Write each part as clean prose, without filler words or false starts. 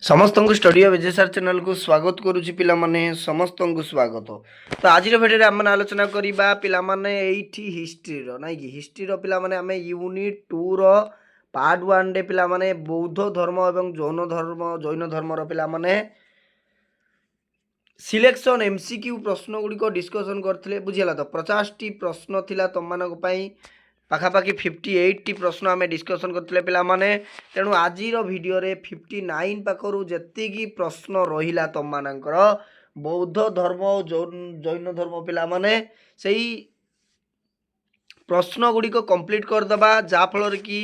समस्त को study of एजेसार channel को स्वागत करुच्ची पिला माने समस्त को स्वागत। तो आज भिडियो आम आलोचना करवा पिला माने एठी हिस्ट्री रो नाइ कि हिस्ट्री रो पिला माने आमे यूनिट 2 रो पार्ट 1 रे पिला माने बौद्ध धर्म एवं जैन धर्म रो पिला माने सिलेक्शन एमसीक्यू प्रश्न गुड़िक डिस्कसन करते बुझीगला। तो 50 टी प्रश्न थिला तुम मानक पई पाखापाखि 58 टी प्रश्न आम डिस्कसन करते पिला माने। तेणु आज भिडियो रे 59 पाखरु जेतिकी प्रश्न रहिला तुम मानकर बौद्ध धर्म और जैन धर्म पिला माने सेही प्रश्न गुड़िक कंप्लीट करदबा जाफल कि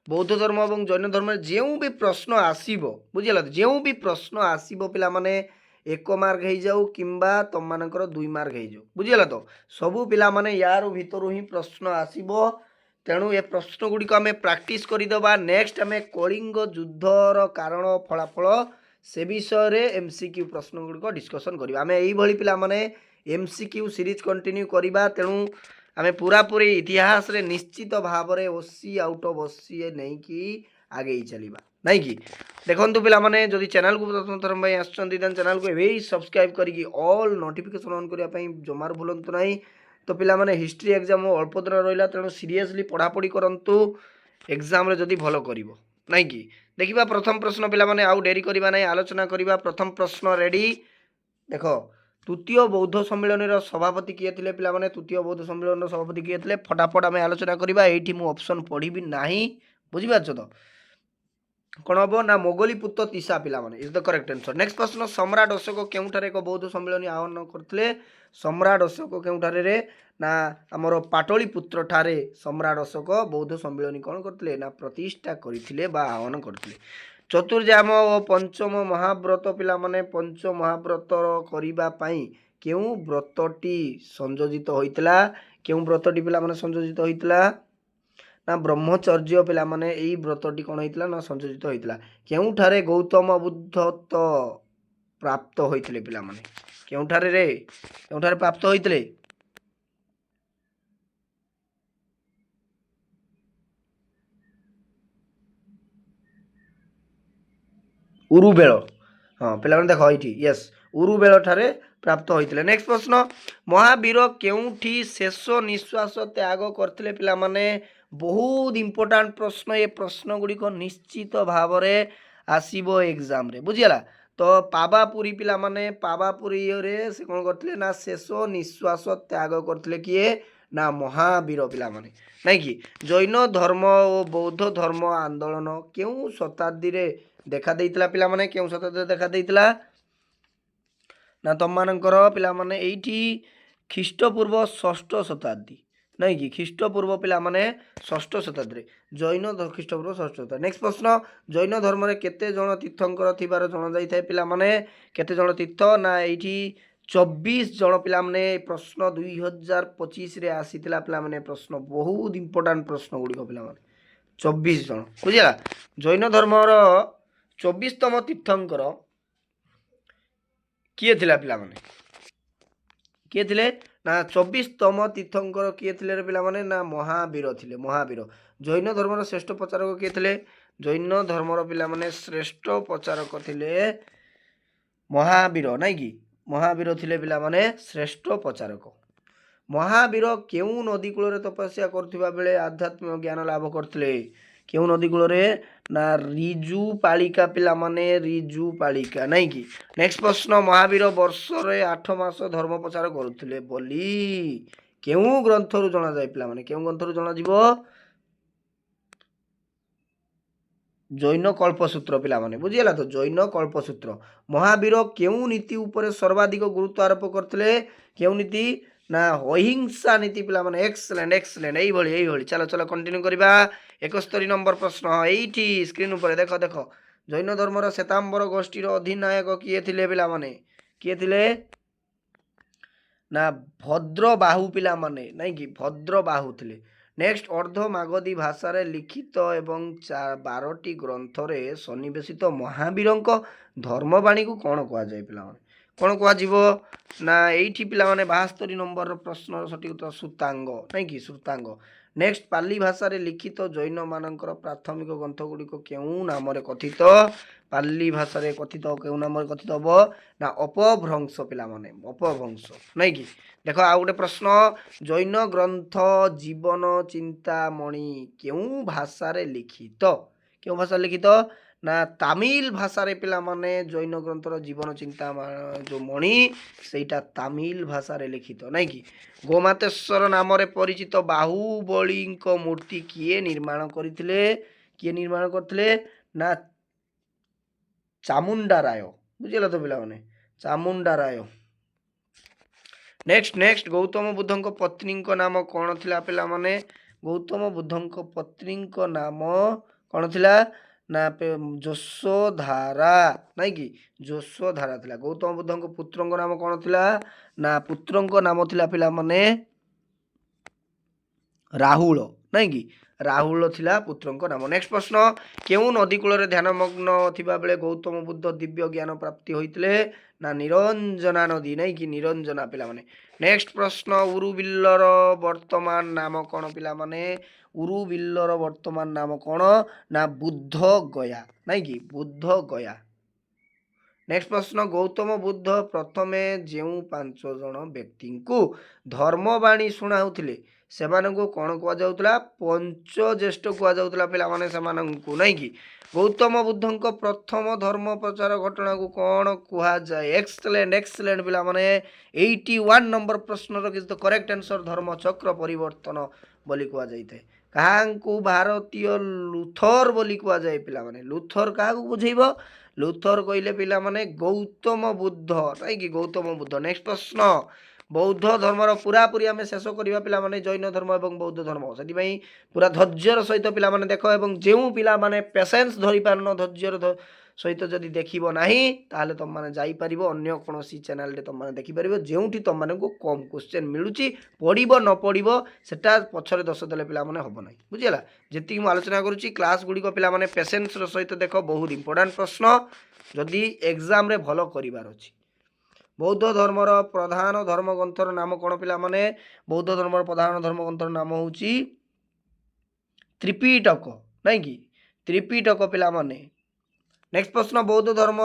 बौद्ध धर्म और जैन धर्म जो भी प्रश्न आसीबो बुझीगला। जो भी प्रश्न आसीबो पिला माने 1 मार्क हो जाऊ किंबा तुम मानकर 2 मार्क हो जाऊ बुझीगला। तो सबू पिला माने यार भितर ही प्रश्न आसीबो। तेणु ये प्रश्न गुड़िक आम प्राक्टिस करदे। नेक्स्ट आम कलिंग युद्धर कारण फलाफल से विषय एमसीक्यू प्रश्न गुड़िक डिस्कसन करवा। आम यही पिला माने एमसीक्यू सीरीज कंटिन्यू करवा। तेणु आम पूरा पूरी इतिहास रे निश्चित भाव में ओसी आउट ऑफ ओसी नहीं कि आगे चलवा नहीं कि देखो पिला माने जदि चैनल को प्रथम थर आसुँच चैनल को एवं सब्सक्राइब करके ऑल नोटिफिकेशन ऑन करने जमार भूलु ना। तो पिला माने हिस्ट्री एग्जाम अल्प दिन रहा तेणु सीरियसली पढ़ापढ़ी करंतु एग्जाम रे जदि भल कर नहीं कि देखा। प्रथम प्रश्न पिला माने आउ डेरी करवा नहीं आलोचना करवा। प्रथम प्रश्न रेडी देख तृतीय बौद्ध सम्मेलन सभापति किए थे पिला माने तृतीय बौद्ध सम्मेलन सभापति किए थे फटाफट आम आलोचना करवा। ये ऑप्शन पढ़ी ना बुझीपार तो कौन हम ना मोगली पुत्र तीसा पिला माने is the correct answer. Next प्रश्न सम्राट अशोक केउठारे एक बौद्ध सम्मेलन आह्वान करते। सम्राट अशोक केउठारे रे ना आमर पाटलिपुत्र ठारे सम्राट अशोक बौद्ध सम्मेलन कौन करते ना प्रतिष्ठा करते आह्वान करते। चतुर्जाम और पंचम महाव्रत पिला माने पंच महाव्रत करने केउ व्रतटी संयोजित होइतला केउ व्रतटी पिला माने संयोजित होइतला ना ब्रह्मचर्य पिला माने एई व्रतटी कौन होइतला ना संयोजित होइतला। केउठारे गौतम बुद्धत्व प्राप्त होइतले पिला माने केउठारे रे केउठारे प्राप्त होइतले उरुबेल। हाँ पिला माने देखो एठी यस उरुबेल ठारे प्राप्त होइतले। नेक्स्ट प्रश्न महावीर केउठी शेष निश्वास त्याग करथिले पिला माने बहुत इंपोर्टाट प्रश्न। ये प्रश्न गुड़िक निश्चित भाव में आसो एग्जाम रे बुझीगला। तो पावापुरी पिला माने पावापुरी रे से कौन करथिले ना शेष निश्वास त्याग करथिले किए ना महावीर पिला माने नहीं कि जैन धर्म और बौद्ध धर्म आंदोलन केउ शताब्दी रे देखा देइतला पिला माने केउ शताब्दी देखा देइतला ना तुम मानकर पिला माने एठी ख्रीष्टपूर्व 6ठ शताब्दी नहीं कि ख्रीष्टपूर्व पिला माने 6ठ शताब्दी जैन ख्रीष्टपूर्व 6ठ शताब्दी। नेक्स्ट प्रश्न जैन धर्म रे केते जण तीर्थंकर थिबार जण जाई थाए पिला माने केते जण तीर्थ ना एठी 24 जण पिला माने प्रश्न 2025 रे आसीतिला पिला माने प्रश्न बहुत इंपोर्टेंट प्रश्न गुडी पिला माने 24 जण बुझिला। जैन धर्म रो 24तम तीर्थंकर किए थिला पिला माने किए थिले ना 24तम तीर्थंकर किए थिले रे पिला माने ना महावीर थिले महावीर। जैन धर्म श्रेष्ठ प्रचारक किए थिले जैन धर्म पिला माने श्रेष्ठ प्रचारक थिले महावीर नहीं कि महावीर थिले पिला माने श्रेष्ठ प्रचारक। महावीर केउ नदी कूल तपस्या करथिबा बेले आध्यात्मिक ज्ञान लाभ करथिले केउ नदी कूल ना रिजु पालिका पिला माने रिजु पालिका नहीं कि। नेक्स्ट प्रश्न महावीर वर्ष रे 8 मास धर्म प्रचार करुथिले बोली केउ ग्रंथरु जणा जाय पिला माने केउ ग्रंथरु जणा जीवो जैन कल्पसूत्र पिला माने बुझीगला। तो जैन कल्पसूत्र महावीर केउ नीति उपरे सर्वाधिक गुरुत्व आरोप करथिले केउ नीति ना अहिंसा नीति पिला माने एक्सलेंट एक्सलेंट एई भली चलो चलो कंटिन्यू करबा। 71 नंबर प्रश्न एठी स्क्रीन ऊपर देखो देखो जैन धर्मर श्वेतांबर गोष्ठीर अधिनायक किए थिले पिला माने किए थिले ना भद्रबाहु पिला माने नहीं कि भद्रबाहु थिले। नेक्स्ट अर्धमागधी भाषा रे लिखित एवं 12टी ग्रंथ रे सन्निवेशित महावीर धर्मवाणी को कौन कह जाए पिला माने कौन कह ना एठी पिला माने 72 नंबर प्रश्न सठिक उत्तर श्रुतांग नहीं कि श्रुतांग। नेक्स्ट पाली भाषा रे लिखित जैन मानकर प्राथमिक ग्रंथ गुड़िक केउ नाम कथित पाली भाषा रे कथित केउ नाम कथित हम ना अपभ्रंश पिला माने अपभ्रंश नहीं कि देख आ गोटे प्रश्न जैन ग्रंथ जीवन चिंतामणि केउ भाषा रे लिखित केउ भाषा लिखित ना तामिल भाषा रे पिला माने जैन ग्रंथर जीवन चिंता जो मणि सेटा तामिल भाषा रे लिखित नहीं कि गोमातेश्वर नाम रे परिचित बाहुबली मूर्ति किए निर्माण करथिले किए निर्माण करथिले ना चामुंडा राय बुझिला तो पिला माने चामुंडा राय नेक्स्ट नेक्स्ट गौतम बुद्धंक पत्नी नाम कौन थिला पिला माने गौतम बुद्धंक पत्नी नाम कौन थिला ना जोशोधारा नहीं कि जोशोधारा थिला गौतम बुद्धंक पुत्रंक नाम कौन थिला ना पुत्रंक नाम थिला पिला माने राहुल नहीं कि राहुल थिला पुत्रंक नाम नेक्स्ट प्रश्न केउ नदी कूल ध्यानमग्न थिबा बेले गौतम बुद्ध दिव्य ज्ञान प्राप्ति होइतले ना निरंजना नदी नहीं कि निरंजना पिला माने नेक्स्ट प्रश्न उरुबिल्लर वर्तमान नाम कौन पिला माने उरुबिल्लर वर्तमान नाम कौन ना बुद्ध गया नहीं कि बुद्ध गया नेक्स्ट प्रश्न गौतम बुद्ध प्रथमे जेउ 5 जन व्यक्ति को धर्मवाणी शुणाउथिले सेमानंकु कौन कुआ जाउतला पंचज्येष्ठ कुआ जाउतला पिला माने सेमानंकु नहीं कि गौतम बुद्धंक प्रथम धर्म प्रचार घटना को कौन कुआ जाए एक्सलेंट एक्सलेंट पिला माने 81 नंबर प्रश्न रो किस करेक्ट आंसर धर्म चक्र परिवर्तन बोली कुआ जाइते काहांकु भारतीय लुथर बोली कुआ जाए पिला माने लुथर काहाकु बुझेइबो लुथर कहले पिला माने गौतम बुद्ध नहीं कि गौतम बुद्ध नेक्स्ट प्रश्न बौद्ध धर्मर पूरा पूरी आम शेष करवा पिला माने जैन धर्म और बौद्ध धर्म से पूरा धैर्यर सहित पिला माने देख एवं जो पिला माने पेशेंस धरी पारन धैर्यर सहित जदि देखिब नाही ताहले तुम माने जाई परिबो अन्य कोनोसी चैनल रे तुम माने देखि परिबो जेउठी तुम माने को कम क्वेश्चन मिलुची पढिबो न पढिबो सेटा पछरे दस देले पिला माने हबो नाही बुझिला जेति मु आलोचना करूची क्लास गुडी को पिला माने पेशेंस रो सहित देखो बहुत इंपोर्टेंट प्रश्न जदि एग्जाम रे भलो करिवार अछि बौद्ध धर्मर प्रधान धर्मग्रंथर नाम कौन पिला माने बौद्ध धर्मर प्रधान धर्मग्रंथर नाम होची त्रिपिटक नहीं कि त्रिपिटक पिला माने नेक्स्ट प्रश्न बौद्ध धर्म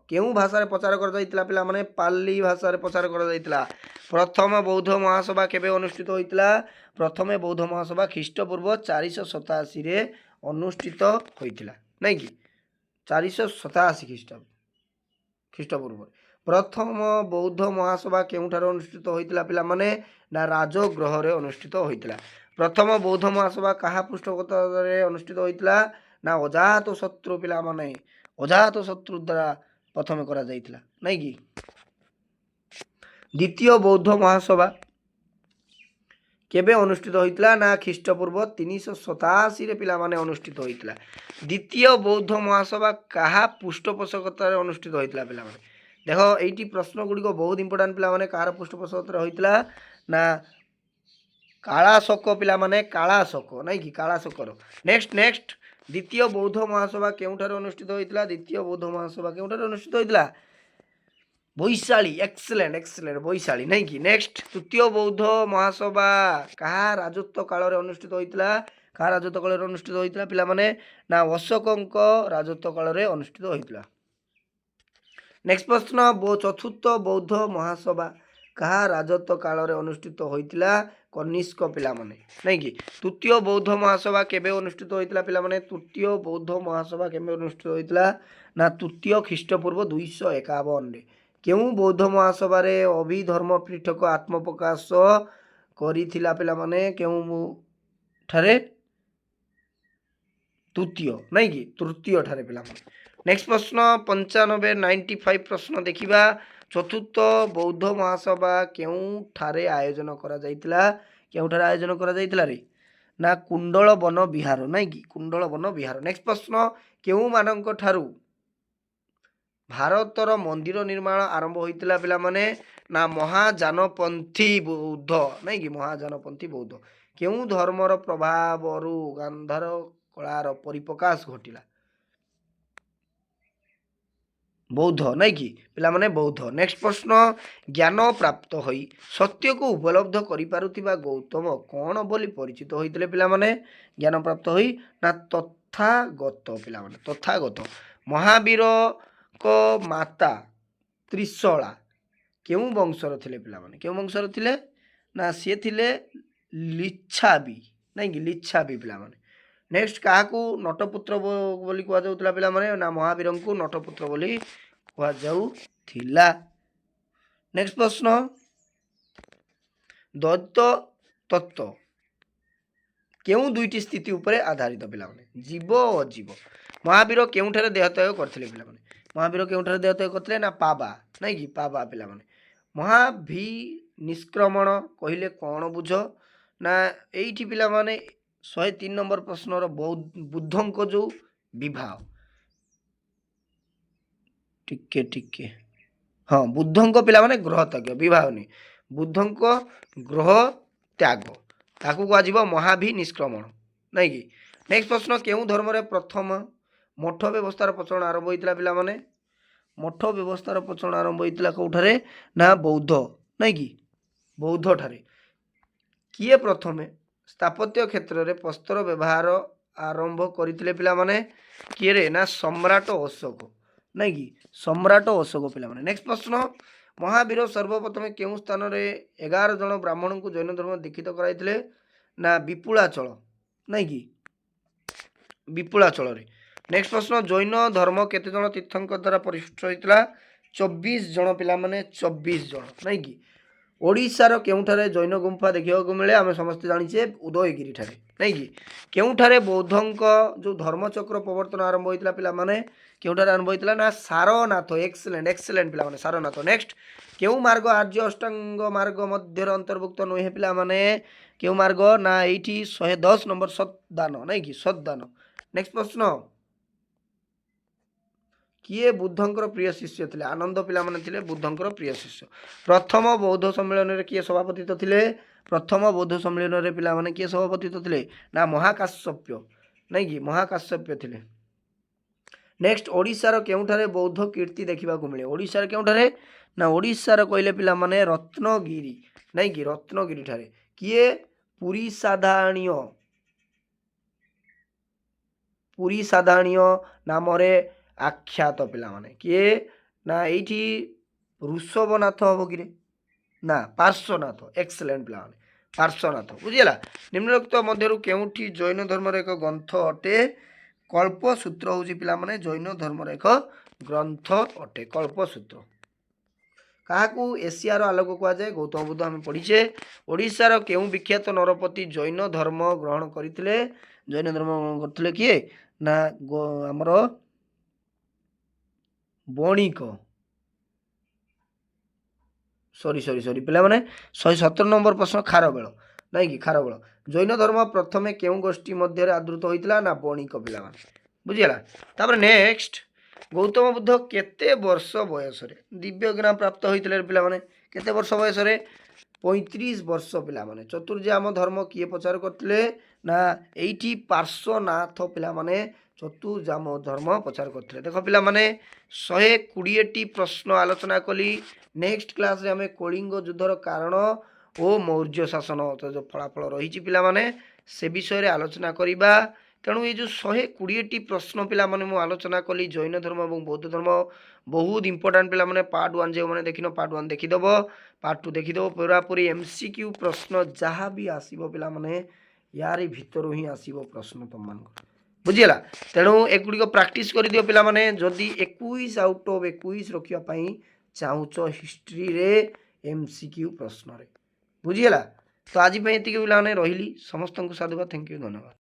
केउ भाषा रे प्रचार कर जाइतला पिला माने पाली भाषा रे प्रचार कर जाइतला प्रथम बौद्ध महासभा केबे अनुष्ठित होइतला प्रथमे बौद्ध महासभा ख्रीष्टपूर्व 487 रे अनुष्ठित होइतला नहीं कि 487 ख्रीष्टपूर्व प्रथम बौद्ध महासभा केउठार अनुष्ठित होइतला पिला माने ना राजगृह रे अनुष्ठित होइतला प्रथम बौद्ध महासभा कहा पृष्ठपोषकता रे अनुष्ठित होइतला ना अजात शत्रु पिला माने अजात शत्रु द्वारा प्रथम करा जाइतला नहीं कि द्वितीय बौद्ध महासभा केबे अनुष्ठित होइतला ना ख्रीष्टपूर्व 387 रे पिला माने अनुष्ठित होइतला द्वितीय बौद्ध महासभा कहा पृष्ठपोषकता रे अनुष्ठित होइतला पिला माने देखो एटी प्रश्न गुडी को बहुत इंपोर्टेंट पिला माने कार पृष्ठपोषकता होइतला ना कालाशोक पिला माने कालाशोक नहीं कि कालाशोकर नेक्स्ट नेक्स्ट द्वितीय बौद्ध महासभा केउठार अनुष्ठित होइतला द्वितीय बौद्ध महासभा केउठार अनुष्ठित होइतला वैशाली एक्सलेंट एक्सलेंट वैशाली नहीं कि नेक्स्ट तृतीय बौद्ध महासभा कहा राजत्व काल रे अनुष्ठित होइतला कहा राजत्व काल रे अनुष्ठित होइतला पिला माने ना अशोकंक राजत्व काल रे अनुष्ठित होइतला नेक्स्ट प्रश्न चतुर्थ बौद्ध महासभा कहा राजत्व काल रे अनुष्ठित होइतला कनिष्क पिला माने नहीं कि तृतीय बौद्ध महासभा केबे अनुष्ठित होइतला पिला माने तृतीय बौद्ध महासभा केबे अनुष्ठित होइतला ना तृतीय ख्रीष्टपूर्व 251 रे केउ बौद्ध महासभा रे अभिधर्म पीठक आत्मप्रकाश करिथिला पिला माने केउ ठारे तृतीय नहीं कि तृतीय ठारे पिला माने नेक्स्ट प्रश्न 95 95 प्रश्न देखिबा चतुर्थ बौद्ध महासभा केउ ठारे आयोजन करा जाइतला केउ ठारे आयोजन करा जाइतला रे ना कुंडल वन विहार नहीं कि कुंडल वन विहार नेक्स्ट प्रश्न केउ मानक ठारू भारतर मंदिर निर्माण आरंभ होइतला पिला माने ना महाजानपंथी बौद्ध नहीं कि महाजानपंथी बौद्ध केउ धर्मर प्रभाव रु गांधार कलार परिप्रकाश घटिला बौद्ध नाई कि पिलामाने बौद्ध। नेक्स्ट प्रश्न ज्ञान प्राप्त होई सत्य को उपलब्ध करि पारुथिबा गौतम कौन बोली परिचित होइतिले पिलामाने ज्ञान प्राप्त होई ना तथागत पिलामाने तथागत। महावीर को माता त्रिशला केउं वंशर थिले पिलामाने केउं वंशर थिले ना सी थिले लिच्छाबी नाई कि लिच्छाबी पिलामाने। नेक्स्ट काहाकू नटपुत्र बोली कुआ जाउतला पिलामाने ना महावीर को नटपुत्र बोली कुआ जाउथिला। नेक्स्ट प्रश्न द्वैत तत्व केउं दुईटी स्थिति उपरे आधारित पिलामाने जीव और अजीव। महावीर केउंठारे देहत्याग करथिले पिलामाने महावीर केउंठारे देहत्याग करथिले ना पाबा नाई कि पाबा पिलामाने। महाभि निष्क्रमण कहिले कौन बुझ ना एइठी पिलामाने 103 नंबर प्रश्नर बुद्धंक जो विवाह टिके टिके हाँ बुद्धंक पिलामाने ग्रह त्याग विवाह नहीं बुद्धंक ग्रह त्याग ताकू कुआ महाभि निष्क्रमण नहीं कि। नेक्स्ट प्रश्न केउं धर्म रे प्रथम मठ व्यवस्थार प्रचलन आरंभ होइतिला पिलामाने मठ व्यवस्थार प्रचलन आरंभ होइतिला कोठारे ना बौद्ध नहीं कि बौद्ध ठारे। किए प्रथमे स्थापत्य क्षेत्र में प्रस्तर व्यवहार आरंभ करथिले पिलामाने किए रे ना सम्राट अशोक नहीं कि सम्राट अशोक पिलामाने। नेक्स्ट प्रश्न महावीर सर्वप्रथम केउं स्थान रे 11 जन ब्राह्मण को जैन धर्म दीक्षित कराइथिले ना विपुलाचल नहीं कि विपुलाचल रे। नेक्स्ट प्रश्न जैन धर्म केते जन तीर्थंकर द्वारा परिपुष्ट होइतिला 24 जन पिलामाने 24 जन नहीं कि। ओडिशार केउंठारे जैन गुंफा देखिବାକୁ को मिले आम समस्ते जानिचे उदयगिरी ठारे नहीं कि। केउंठारे बौद्धंक जो धर्मचक्र प्रवर्तन आरंभ होइतिला पिला माने केउंठारे आरंभ होइतिला ना सारनाथ। एक्सीलेंट एक्सीलेंट पिला माने सारनाथ। नेक्स्ट केउ मार्ग आर्य अष्टांग मार्ग मध्य अंतर्भुक्त नुहे पिला माने केउ मार्ग ना एठी 110 नंबर सतदान नहीं कि सतदान। नेक्स्ट प्रश्न किए बुद्धंकर प्रिय शिष्य थे आनंद पिला माने थिले बुद्धंकर प्रिय शिष्य। प्रथम बौद्ध सम्मेलन रे किए सभापति थिले प्रथम बौद्ध सम्मेलन रे पिला माने किए सभापति थिले ना महाकाश्यप्य नहीं कि महाकाश्यप्य थिले। नेक्स्ट ओडिशार केउंठारे बौद्ध कीर्ति देखिबा को मिले ओडिशार केउंठारे ना ओडिशार कहले पिला माने रत्नगिरी नहीं कि रत्नगिरी ठारे। किए पुरी साधारणीय नाम रे आख्यात पिला माने किए ना एठी ऋषभनाथ हम कि ना पार्श्वनाथ। एक्सीलेंट पिला माने पार्श्वनाथ बुझीला। निम्नलिखित मध्यरु केउठी जैन धर्म रे एक ग्रंथ अटे कल्पसूत्र होची पिला माने जैन धर्म रे एक ग्रंथ अटे कल्पसूत्र। काहाकू एशियार आलोक कुआ जाए गौतम बुद्ध आम पढ़ीचे। ओडिशार केउ विख्यात नरपति जैन धर्म ग्रहण करथिले जैन धर्म ग्रहण करथिले किए ना हमर बणिक सॉरी सॉरी सॉरी पिला माने 117 नंबर प्रश्न खारबेल नहीं कि खारबेल। जैन धर्म प्रथमे केउ गोष्ठी मध्य आदृत होइतिला ना बणिक पिला माने बुझिला। तापर नेक्स्ट गौतम बुद्ध केते वर्ष बयस रे दिव्य ज्ञान प्राप्त होइतिले पिला माने केते वर्ष बयस रे 35 वर्ष पिला माने। चतुर्जाम धर्म किए प्रचार करथिले ना एठी पार्श्वनाथ पिला माने चतुर्जाम धर्म प्रचार करथिले। देखो पिला माने 120 प्रश्न आलोचना कली। नेक्स्ट क्लास रे हमें कलिंग युद्धर कारण ओ मौर्य शासन जो फलाफल रही पिला माने से विषय रे आलोचना करिबा। तेणु ये जो 120 प्रश्न पिला माने मु आलोचना कली जैन धर्म और बौद्ध धर्म बहुत इंपोर्टेंट पिला माने पार्ट 1 जो माने देखिनो पार्ट 1 देखिदब पार्ट 2 देखिदब पूरा पूरी एमसीक्यू प्रश्न जहाँ भी आसीबो पिला माने यारी भितर ही आसीबो प्रश्न तुम मान बुझीला। तेणु एगुड़ी प्राक्टिस कर दियो पिला माने जदि 21 आउट ऑफ 21 रखिया पई चाहूच हिस्ट्री रे एमसीक्यू प्रश्न रे बुझीला। तो आज पे एतिके पिला माने रहिली समस्त को साधुवाद थैंक यू धन्यवाद।